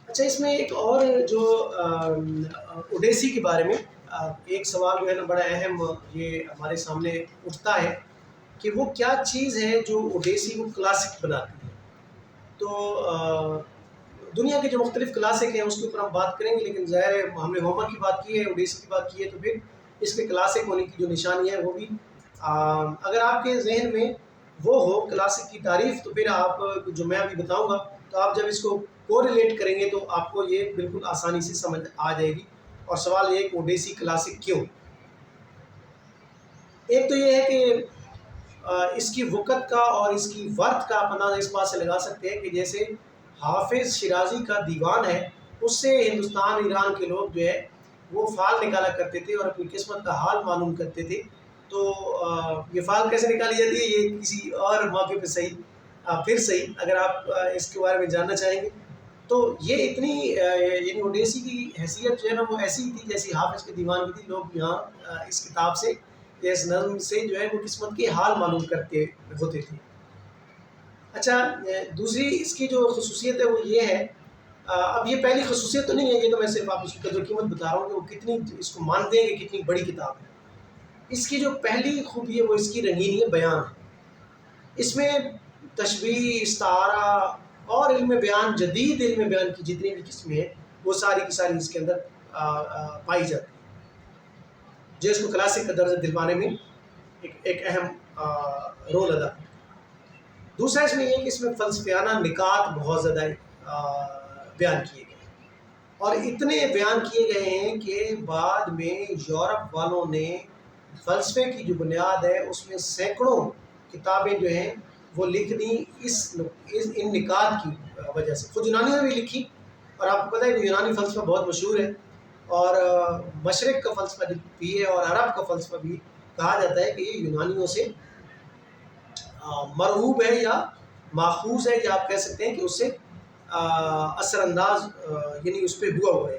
اچھا، اس میں ایک اور جو اوڈیسی کے بارے میں ایک سوال جو ہے نا بڑا اہم یہ ہمارے سامنے اٹھتا ہے کہ وہ کیا چیز ہے جو اوڈیسی کو کلاسک بناتی ہے. تو دنیا کے جو مختلف کلاسک ہیں اس کے اوپر ہم بات کریں گے، لیکن ظاہر ہے ہم نے ہومر کی بات کی ہے، اوڈیسی کی بات کی ہے، تو پھر اس کے کلاسک ہونے کی جو نشانی ہے وہ بھی اگر آپ کے ذہن میں وہ ہو کلاسک کی تعریف، تو پھر آپ جو میں ابھی بتاؤں گا تو آپ جب اس کو کوریلیٹ کریں گے تو آپ کو یہ بالکل آسانی سے سمجھ آ جائے گی. اور سوال یہ ہے کہ اوڈیسی کلاسک کیوں؟ ایک تو یہ ہے کہ اس کی وقت کا اور اس کی ورتھ کا آپ اندازہ اس بات سے لگا سکتے ہیں کہ جیسے حافظ شیرازی کا دیوان ہے، اس سے ہندوستان ایران کے لوگ جو ہے وہ فال نکالا کرتے تھے اور اپنی قسمت کا حال معلوم کرتے تھے. تو یہ فال کیسے نکالی جاتی ہے یہ کسی اور موقع پہ پھر صحیح اگر آپ اس کے بارے میں جاننا چاہیں گے. تو یہ اتنی یعنی اوڈیسی کی حیثیت جو ہے نا وہ ایسی ہی تھی جیسی حافظ کے دیوان کی تھی. لوگ یہاں اس کتاب سے یا اس نظم سے جو ہے وہ قسمت کے حال معلوم کرتے ہوتے تھے. اچھا، دوسری اس کی جو خصوصیت ہے وہ یہ ہے، اب یہ پہلی خصوصیت تو نہیں ہے، یہ تو میں صرف آپ اس کی قدر و قیمت بتا رہا ہوں کہ وہ کتنی اس کو مانتے ہیں کہ کتنی بڑی کتاب ہے. اس کی جو پہلی خوبی ہے وہ اس کی رنگینی بیان ہے. اس میں تشبیہ، استعارہ اور علم بیان، جدید علم بیان کی جتنی بھی قسمیں ہیں وہ ساری کی ساری اس کے اندر پائی جاتی ہیں، جو اس کو کلاسک کا درجہ دلوانے میں ایک اہم رول ادا کرتی ہے. دوسرا اس میں یہ کہ اس میں فلسفیانہ نکات بہت زیادہ بیان کیے گئے ہیں، اور اتنے بیان کیے گئے ہیں کہ بعد میں یورپ والوں نے فلسفے کی جو بنیاد ہے اس میں سینکڑوں کتابیں جو ہیں وہ لکھ دیں ان نکات کی وجہ سے. خود یونانیوں نے بھی لکھی، اور آپ کو پتہ ہے کہ یونانی فلسفہ بہت مشہور ہے، اور مشرق کا فلسفہ بھی ہے اور عرب کا فلسفہ بھی کہا جاتا ہے کہ یہ یونانیوں سے مرغوب ہے یا ماخوذ ہے، یا آپ کہہ سکتے ہیں کہ اس سے اثر انداز یعنی اس پہ ہوا ہے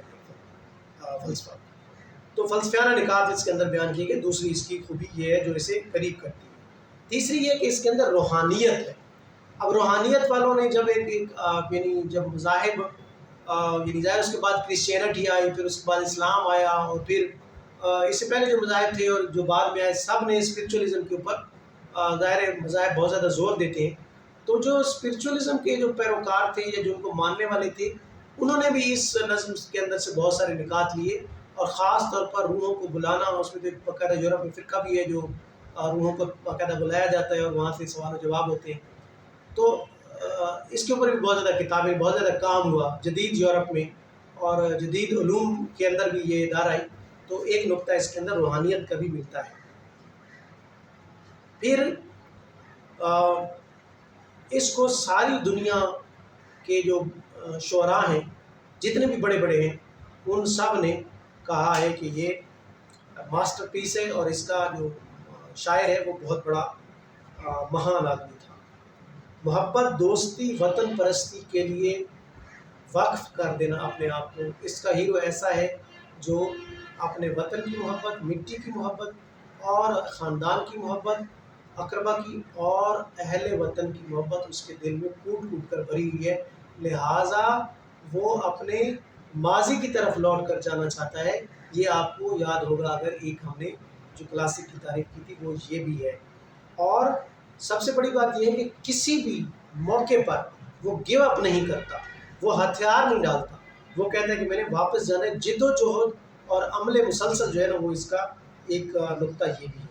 فلسفہ. تو فلسفیانہ نکات اس کے اندر بیان کیے گئے. دوسری اس کی خوبی یہ ہے جو اسے قریب کرتی ہے. تیسری یہ کہ اس کے اندر روحانیت ہے. اب روحانیت والوں نے جب یعنی جب مذاہب یعنی ظاہر اس کے بعد کرسچینٹی آئی، پھر اس کے بعد اسلام آیا، اور پھر اس سے پہلے جو مذاہب تھے اور جو بعد میں آئے سب نے اسپرچولیزم کے اوپر ظاہر مذاہب بہت زیادہ زور دیتے ہیں. تو جو اسپرچولیزم کے جو پیروکار تھے یا جو ان کو ماننے والے تھے انہوں نے بھی اس نظم کے اندر سے بہت سارے نکات لیے، اور خاص طور پر روحوں کو بلانا. اس میں تو ایک باقاعدہ یورپ میں فرقہ بھی ہے جو روحوں کو باقاعدہ بلایا جاتا ہے اور وہاں سے سوال و جواب ہوتے ہیں. تو اس کے اوپر بھی بہت زیادہ کتابیں، بہت زیادہ کام ہوا جدید یورپ میں، اور جدید علوم کے اندر بھی یہ دار آئی. تو ایک نقطہ اس کے اندر روحانیت کا بھی ملتا ہے. پھر اس کو ساری دنیا کے جو شعراء ہیں جتنے بھی بڑے بڑے ہیں ان سب نے کہا ہے کہ یہ ماسٹر پیس ہے، اور اس کا جو شاعر ہے وہ بہت بڑا مہان آدمی تھا. محبت، دوستی، وطن پرستی کے لیے وقف کر دینا اپنے آپ کو. اس کا ہیرو ایسا ہے جو اپنے وطن کی محبت، مٹی کی محبت اور خاندان کی محبت، اقربا کی اور اہل وطن کی محبت اس کے دل میں کوٹ کوٹ کر بھری ہوئی ہے. لہٰذا وہ اپنے ماضی کی طرف لوٹ کر جانا چاہتا ہے. یہ آپ کو یاد ہوگا اگر ایک ہم نے جو کلاسک کی تعریف کی تھی وہ یہ بھی ہے. اور سب سے بڑی بات یہ ہے کہ کسی بھی موقع پر وہ گیو اپ نہیں کرتا، وہ ہتھیار نہیں ڈالتا. وہ کہتا ہے کہ میں نے واپس جانا ہے. جد و جہد اور عمل مسلسل جو ہے نا وہ اس کا ایک نقطہ یہ بھی ہے.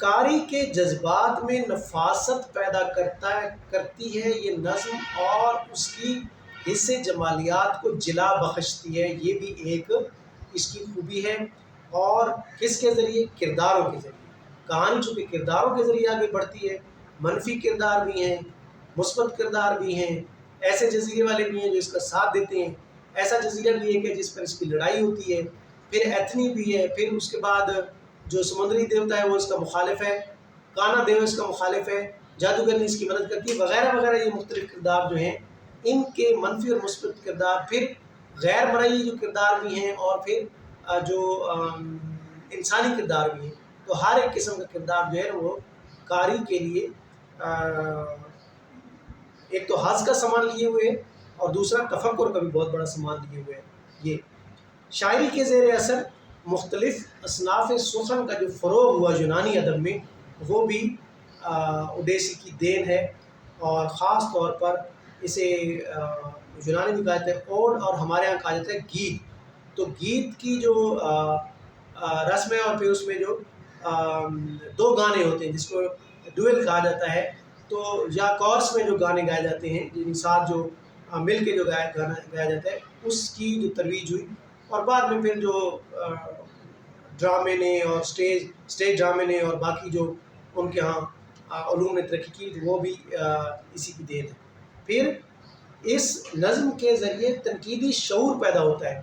قاری کے جذبات میں نفاست پیدا کرتی ہے یہ نظم، اور اس کی حص جمالیات کو جلا بخشتی ہے. یہ بھی ایک اس کی خوبی ہے. اور کس کے ذریعے؟ کرداروں کے ذریعے. کہانی چونکہ کرداروں کے ذریعے آگے بڑھتی ہے، منفی کردار بھی ہیں، مثبت کردار بھی ہیں، ایسے جزیرے والے بھی ہیں جو اس کا ساتھ دیتے ہیں، ایسا جزیرہ بھی ہے کہ جس پر اس کی لڑائی ہوتی ہے، پھر ایتھنی بھی ہے، پھر اس کے بعد جو سمندری دیوتا ہے وہ اس کا مخالف ہے، کانا دیو اس کا مخالف ہے، جادوگرنی اس کی مدد کرتی ہے، وغیرہ وغیرہ. یہ مختلف کردار جو ہیں ان کے منفی اور مثبت کردار، پھر غیر مرئی جو کردار بھی ہیں، اور پھر جو انسانی کردار بھی ہیں. تو ہر ایک قسم کا کردار جو ہے وہ قاری کے لیے ایک تو حظ کا سامان لیے ہوئے، اور دوسرا تفکر کا بھی بہت بڑا سامان لیے ہوئے ہیں۔ یہ شاعری کے زیر اثر مختلف اصناف سخن کا جو فروغ ہوا یونانی ادب میں، وہ بھی اوڈیسی کی دین ہے، اور خاص طور پر اسے یونانی میں کہا جاتا ہے اوڈ، اور ہمارے یہاں کہا جاتا ہے گیت۔ تو گیت کی جو رسم ہے، اور پھر اس میں جو دو گانے ہوتے ہیں جس کو ڈویل کہا جاتا ہے، تو یا کورس میں جو گانے گائے جاتے ہیں، جن ساتھ جو مل کے جو گانا گایا جاتا ہے، اس کی جو ترویج ہوئی، اور بعد میں پھر جو ڈرامے نے اور اسٹیج ڈرامے نے اور باقی جو ان کے ہاں علوم نے ترقی کی، وہ بھی اسی کی دین ہے۔ پھر اس نظم کے ذریعے تنقیدی شعور پیدا ہوتا ہے،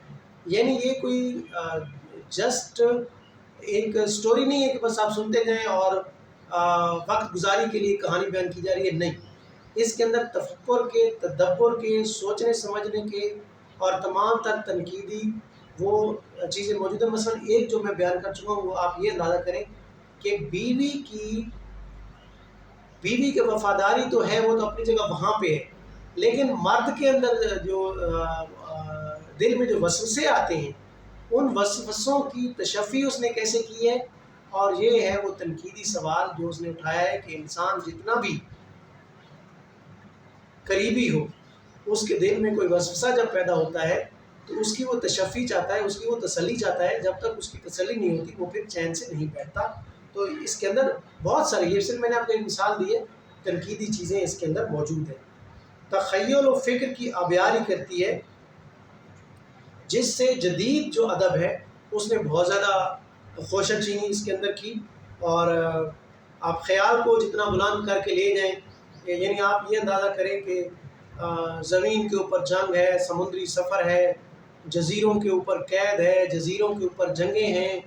یعنی یہ کوئی جسٹ ایک سٹوری نہیں ہے کہ بس آپ سنتے جائیں اور وقت گزاری کے لیے کہانی بیان کی جا رہی ہے، نہیں، اس کے اندر تفکر کے، تدبر کے، سوچنے سمجھنے کے اور تمام تر تنقیدی وہ چیزیں موجود ہیں۔ مثلا ایک جو میں بیان کر چکا ہوں، وہ آپ یہ اندازہ کریں کہ بیوی کی وفاداری تو ہے، وہ تو اپنی جگہ وہاں پہ ہے، لیکن مرد کے اندر جو دل میں جو وسوسے آتے ہیں، ان وسوسوں کی تشفی اس نے کیسے کی ہے، اور یہ ہے وہ تنقیدی سوال جو اس نے اٹھایا ہے کہ انسان جتنا بھی قریبی ہو، اس کے دل میں کوئی وسوسہ جب پیدا ہوتا ہے تو اس کی وہ تشفی چاہتا ہے، اس کی وہ تسلی چاہتا ہے، جب تک اس کی تسلی نہیں ہوتی وہ پھر چین سے نہیں بیٹھتا۔ تو اس کے اندر بہت سارے، یہ صرف میں نے آپ کو ایک مثال دی ہے، تنقیدی چیزیں اس کے اندر موجود ہیں۔ تخیل و فکر کی آبیاری کرتی ہے، جس سے جدید جو ادب ہے اس نے بہت زیادہ خوشہ چینی اس کے اندر کی، اور آپ خیال کو جتنا بلند کر کے لے جائیں، یعنی آپ یہ اندازہ کریں کہ زمین کے اوپر جنگ ہے، سمندری سفر ہے، جزیروں کے اوپر قید ہے، جزیروں کے اوپر جنگیں ہیں،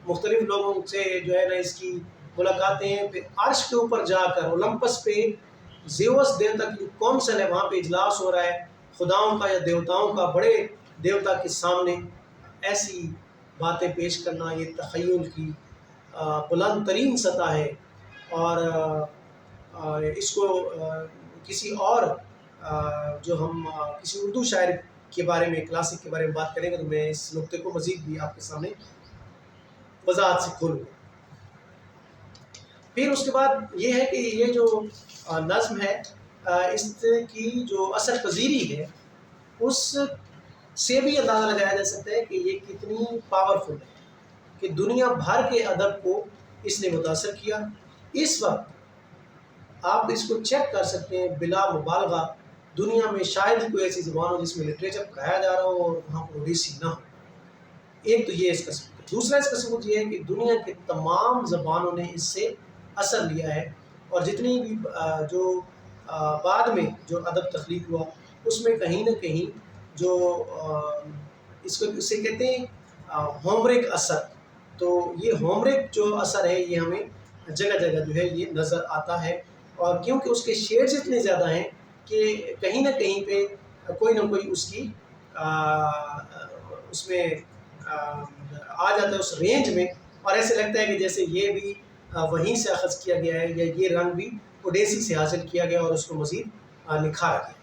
مختلف لوگوں سے جو ہے نا اس کی ملاقاتیں ہیں، پھر عرش کے اوپر جا کر اولمپس پہ زیوس دیوتا کی جو کونسل ہے وہاں پہ اجلاس ہو رہا ہے، خداؤں کا یا دیوتاؤں کا، بڑے دیوتا کے سامنے ایسی باتیں پیش کرنا، یہ تخیل کی بلند ترین سطح ہے۔ اور اس کو کسی اور جو ہم کسی اردو شاعر کے بارے میں، کلاسک کے بارے میں بات کریں گے تو میں اس نقطے کو مزید بھی آپ کے سامنے وضاحت سے کھولوں گا۔ پھر اس کے بعد یہ ہے کہ یہ جو نظم ہے، اس کی جو اثر پذیری ہے، اس سے بھی اندازہ لگایا جا سکتا ہے کہ یہ کتنی پاورفل ہے، کہ دنیا بھر کے ادب کو اس نے متاثر کیا۔ اس وقت آپ اس کو چیک کر سکتے ہیں بلا مبالغہ، دنیا میں شاید ہی کوئی ایسی زبان ہو جس میں لٹریچر پڑھایا جا رہا ہو اور وہاں پر اوڈیسی نہ ہو۔ ایک تو یہ اس کا ثبوت ہے۔ دوسرا اس کا ثبوت یہ ہے کہ دنیا کے تمام زبانوں نے اس سے اثر لیا ہے، اور جتنی بھی جو بعد میں جو ادب تخلیق ہوا، اس میں کہیں نہ کہیں جو اسے کہتے ہیں ہومرک اثر، تو یہ ہومرک جو اثر ہے یہ ہمیں جگہ جگہ جو ہے یہ نظر آتا ہے، اور کیونکہ اس کے شیڈز اتنے زیادہ ہیں کہ کہیں نہ کہیں پہ کوئی نہ کوئی اس کی اس میں آ جاتا ہے اس رینج میں، اور ایسے لگتا ہے کہ جیسے یہ بھی وہیں سے اخذ کیا گیا ہے، یا یہ رنگ بھی اوڈیسی سے حاصل کیا گیا اور اس کو مزید نکھارا گیا۔